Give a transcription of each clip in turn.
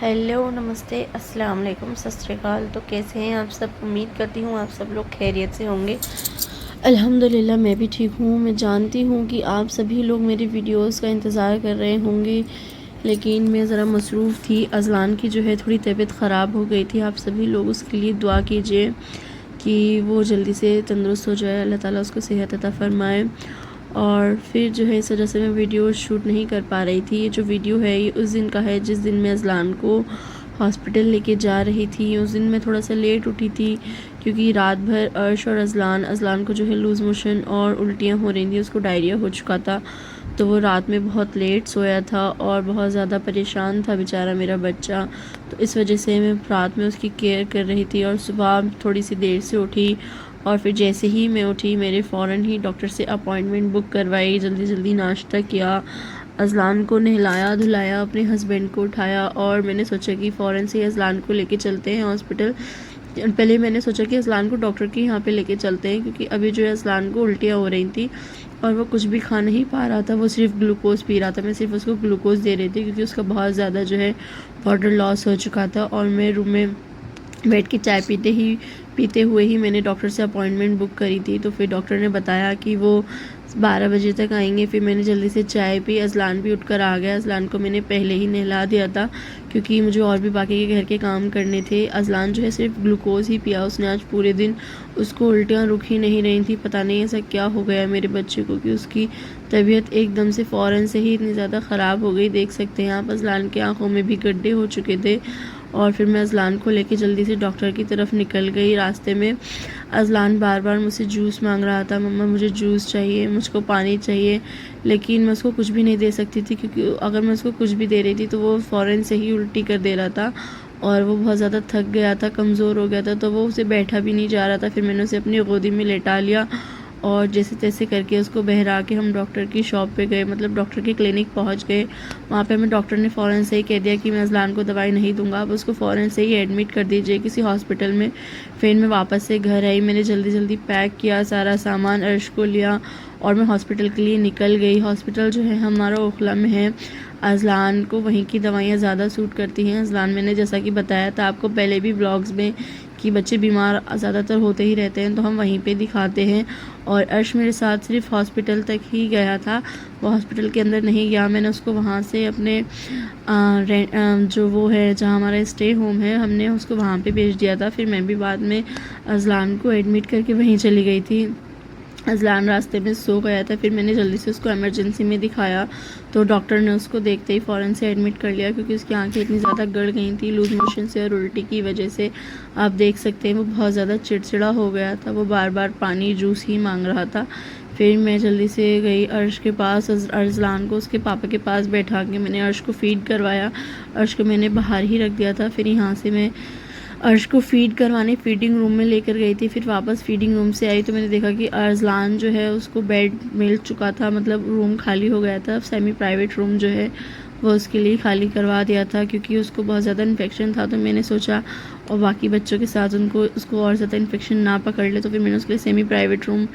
Hello, नमस्ते, अस्सलाम वालेकुम, सत श्री अकाल। तो कैसे हैं आप सब? उम्मीद करती हूँ आप सब लोग खैरियत से होंगे। अल्हम्दुलिल्लाह मैं भी ठीक हूँ। मैं जानती हूँ कि आप सभी लोग मेरी वीडियोस का इंतज़ार कर रहे होंगे, लेकिन मैं ज़रा मसरूफ़ थी। अज़लान की जो है थोड़ी तबीयत ख़राब हो गई थी। आप सभी लोग उसके लिए दुआ कीजिए कि वो जल्दी से तंदुरुस्त हो जाए, अल्लाह ताला उसको सेहत अता फ़रमाए। और फिर जो है इस वजह से मैं वीडियो शूट नहीं कर पा रही थी। ये जो वीडियो है ये उस दिन का है जिस दिन मैं अज़लान को हॉस्पिटल लेके जा रही थी। उस दिन मैं थोड़ा सा लेट उठी थी क्योंकि रात भर अर्श और अज़लान को जो है लूज़ मोशन और उल्टियाँ हो रही थी, उसको डायरिया हो चुका था। तो वो रात में बहुत लेट सोया था और बहुत ज़्यादा परेशान था बेचारा मेरा बच्चा। तो इस वजह से मैं रात में उसकी केयर कर रही थी और सुबह थोड़ी सी देर से उठी। और फिर जैसे ही मैं उठी मैंने फ़ौरन ही डॉक्टर से अपॉइंटमेंट बुक करवाई, जल्दी जल्दी नाश्ता किया, अज़लान को नहलाया धुलाया, अपने हस्बैंड को उठाया और मैंने सोचा कि फ़ौरन से अज़लान को लेके चलते हैं हॉस्पिटल। पहले मैंने सोचा कि अज़लान को डॉक्टर के यहाँ पे लेके चलते हैं, क्योंकि अभी जो है अज़लान को उल्टियाँ हो रही थी और वो कुछ भी खा नहीं पा रहा था। वो सिर्फ ग्लूकोज़ पी रहा था। मैं सिर्फ उसको ग्लूकोज़ दे रही थी क्योंकि उसका बहुत ज़्यादा जो है वाटर लॉस हो चुका था। और मैं रूम में बैठ के चाय पीते हुए ही मैंने डॉक्टर से अपॉइंटमेंट बुक करी थी। तो फिर डॉक्टर ने बताया कि वो 12 बजे तक आएंगे। फिर मैंने जल्दी से चाय पी, अज़लान भी उठकर आ गया। अज़लान को मैंने पहले ही नहला दिया था क्योंकि मुझे और भी बाकी के घर के काम करने थे। अज़लान जो है सिर्फ ग्लूकोज़ ही पिया उसने आज पूरे दिन। उसको उल्टियाँ रुक ही नहीं रही थी। पता नहीं ऐसा क्या हो गया मेरे बच्चे को कि उसकी तबीयत एकदम से फ़ौरन से ही इतनी ज़्यादा ख़राब हो गई। देख सकते हैं आप, अज़लान की आँखों में भी गड्ढे हो चुके थे। और फिर मैं अज़लान को लेके जल्दी से डॉक्टर की तरफ निकल गई। रास्ते में अज़लान बार बार मुझसे जूस मांग रहा था, मम्मा मुझे जूस चाहिए, मुझको पानी चाहिए। लेकिन मैं उसको कुछ भी नहीं दे सकती थी क्योंकि अगर मैं उसको कुछ भी दे रही थी तो वो फ़ौरन से ही उल्टी कर दे रहा था और वो बहुत ज़्यादा थक गया था, कमज़ोर हो गया था। तो वो उसे बैठा भी नहीं जा रहा था। फिर मैंने उसे अपनी गोदी में लेटा लिया और जैसे तैसे करके उसको बहरा के हम डॉक्टर की शॉप पे गए, मतलब डॉक्टर के क्लिनिक पहुंच गए। वहाँ पे हमें डॉक्टर ने फ़ौरन से ही कह दिया कि मैं अज़लान को दवाई नहीं दूंगा, आप उसको फ़ौरन से ही एडमिट कर दीजिए किसी हॉस्पिटल में। फिर मैं वापस से घर आई। मैंने जल्दी जल्दी पैक किया सारा सामान, अर्श को लिया और मैं हॉस्पिटल के लिए निकल गई। हॉस्पिटल जो है हमारा ओखला में है। अज़लान को वहीं की दवाइयाँ ज़्यादा सूट करती हैं। अज़लान मैंने जैसा कि बताया था आपको पहले भी व्लॉग्स में कि बच्चे बीमार ज़्यादातर होते ही रहते हैं, तो हम वहीं पे दिखाते हैं। और अर्श मेरे साथ सिर्फ हॉस्पिटल तक ही गया था, वो हॉस्पिटल के अंदर नहीं गया। मैंने उसको वहाँ से अपने जो वो है जहाँ हमारा स्टे होम है, हमने उसको वहाँ पे भेज दिया था। फिर मैं भी बाद में अज़लान को एडमिट करके वहीं चली गई थी। अज़लान रास्ते में सो गया था। फिर मैंने जल्दी से उसको इमरजेंसी में दिखाया तो डॉक्टर ने उसको देखते ही फ़ौरन से एडमिट कर लिया क्योंकि उसकी आंखें इतनी ज़्यादा गड़ गई थी लूज़ मोशन से और उल्टी की वजह से। आप देख सकते हैं वो बहुत ज़्यादा चिड़चिड़ा हो गया था। वो बार बार पानी जूस ही मांग रहा था। फिर मैं जल्दी से गई अर्श के पास। अज़लान को उसके पापा के पास बैठा के मैंने अर्श को फ़ीड करवाया। अर्श को मैंने बाहर ही रख दिया था। फिर यहाँ से मैं अर्श को फ़ीड करवाने फ़ीडिंग रूम में लेकर गई थी। फिर वापस फ़ीडिंग रूम से आई तो मैंने देखा कि अज़लान जो है उसको बेड मिल चुका था, मतलब रूम खाली हो गया था। सेमी प्राइवेट रूम जो है वो उसके लिए खाली करवा दिया था क्योंकि उसको बहुत ज़्यादा इन्फेक्शन था। तो मैंने सोचा और बाकी बच्चों के साथ उसको और ज़्यादा इन्फेक्शन ना पकड़ ले, तो फिर मैंने उसके लिए सेमी प्राइवेट रूम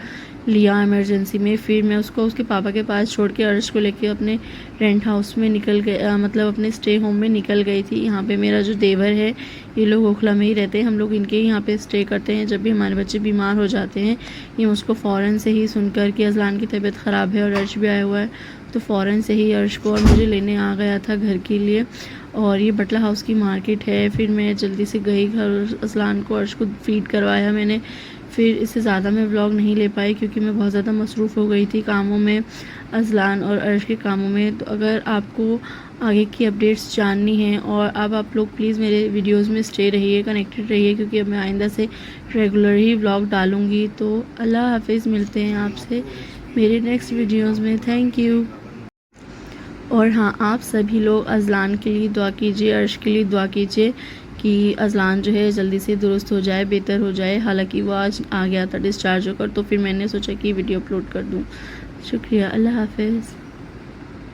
लिया इमरजेंसी में। फिर मैं उसको उसके पापा के पास छोड़ के अर्श को लेके अपने रेंट हाउस में निकल गए, मतलब अपने स्टे होम में निकल गई थी। यहाँ पे मेरा जो देवर है ये लोग ओखला में ही रहते हैं, हम लोग इनके यहाँ पे स्टे करते हैं। जब भी हमारे बच्चे बीमार हो जाते हैं ये मुझको फ़ौरन से ही सुनकर कि अज़लान की तबीयत ख़राब है और अर्श भी आया हुआ है, तो फ़ौरन से ही अर्श को और मुझे लेने आ गया था घर के लिए। और ये बटला हाउस की मार्केट है। फिर मैं जल्दी से गई घर, अज़लान को अर्श को फ़ीड करवाया मैंने। फिर इससे ज़्यादा मैं व्लॉग नहीं ले पाई क्योंकि मैं बहुत ज़्यादा मसरूफ़ हो गई थी कामों में, अज़लान और अर्श के कामों में। तो अगर आपको आगे की अपडेट्स जाननी है और अब आप लोग प्लीज़ मेरे वीडियोस में स्टे रहिए, कनेक्टेड रहिए, क्योंकि अब मैं आइंदा से रेगुलर ही व्लॉग डालूँगी। तो अल्लाह हाफिज़, मिलते हैं आपसे मेरे नेक्स्ट वीडियोज़ में। Thank you. और हाँ, आप सभी लोग अज़लान के लिए दुआ कीजिए, अर्श के लिए दुआ कीजिए कि अज़लान जो है जल्दी से दुरुस्त हो जाए, बेहतर हो जाए। हालांकि वो आज आ गया था डिस्चार्ज होकर, तो फिर मैंने सोचा कि वीडियो अपलोड कर दूँ। शुक्रिया, अल्लाह हाफिज़।